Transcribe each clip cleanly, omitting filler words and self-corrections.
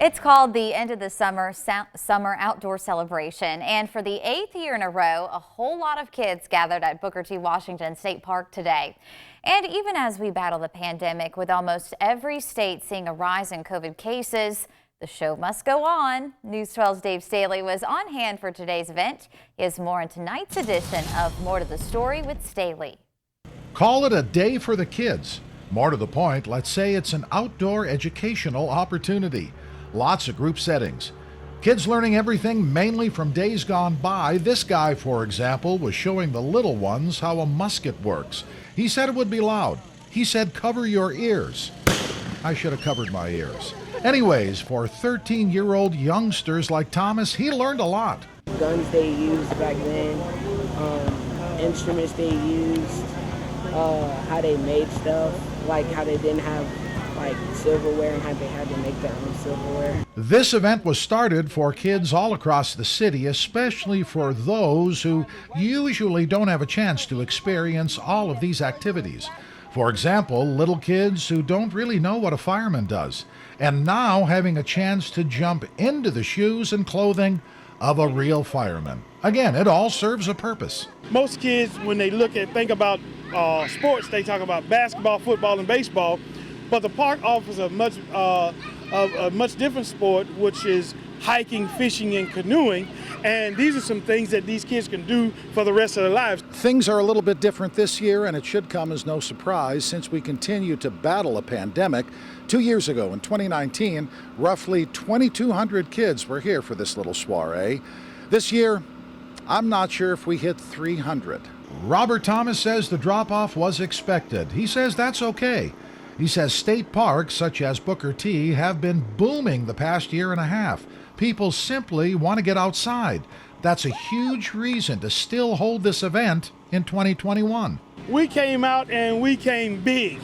It's called the End of the Summer Outdoor Celebration, and for the 8th year in a row, a whole lot of kids gathered at Booker T. Washington State Park today. And even as we battle the pandemic, with almost every state seeing a rise in COVID cases, the show must go on. News 12's Dave Staley was on hand for today's event. He has more in tonight's edition of More to the Story with Staley. Call it a day for the kids. More to the point, let's say it's an outdoor educational opportunity. Lots of group settings. Kids learning everything mainly from days gone by. This guy, for example, was showing the little ones how a musket works. He said it would be loud. He said cover your ears. I should have covered my ears. Anyways, for 13-year-old youngsters like Thomas, he learned a lot. Guns they used back then, instruments they used, how they made stuff, like how they didn't have like silverware and how they had to make their own silverware. This event was started for kids all across the city, especially for those who usually don't have a chance to experience all of these activities. For example, little kids who don't really know what a fireman does, and now having a chance to jump into the shoes and clothing of a real fireman. Again, it all serves a purpose. Most kids, when they think about sports, they talk about basketball, football, and baseball. But the park offers a much different sport, which is hiking, fishing, and canoeing. And these are some things that these kids can do for the rest of their lives. Things are a little bit different this year, and it should come as no surprise since we continue to battle a pandemic. 2 years ago, in 2019, roughly 2,200 kids were here for this little soiree. This year, I'm not sure if we hit 300. Robert Thomas says the drop-off was expected. He says that's okay. He says state parks such as Booker T have been booming the past year and a half. People simply want to get outside. That's a huge reason to still hold this event in 2021. We came out and we came big.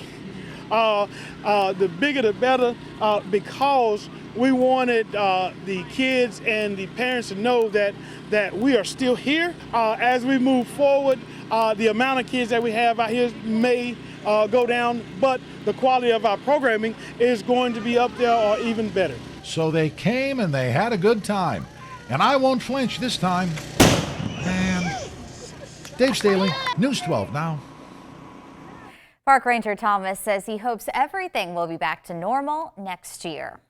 The bigger the better, because we wanted the kids and the parents to know that we are still here. As we move forward, the amount of kids that we have out here may go down, but the quality of our programming is going to be up there or even better. So they came and they had a good time. And I won't flinch this time. And Dave Staley, News 12 now. Park Ranger Thomas says he hopes everything will be back to normal next year.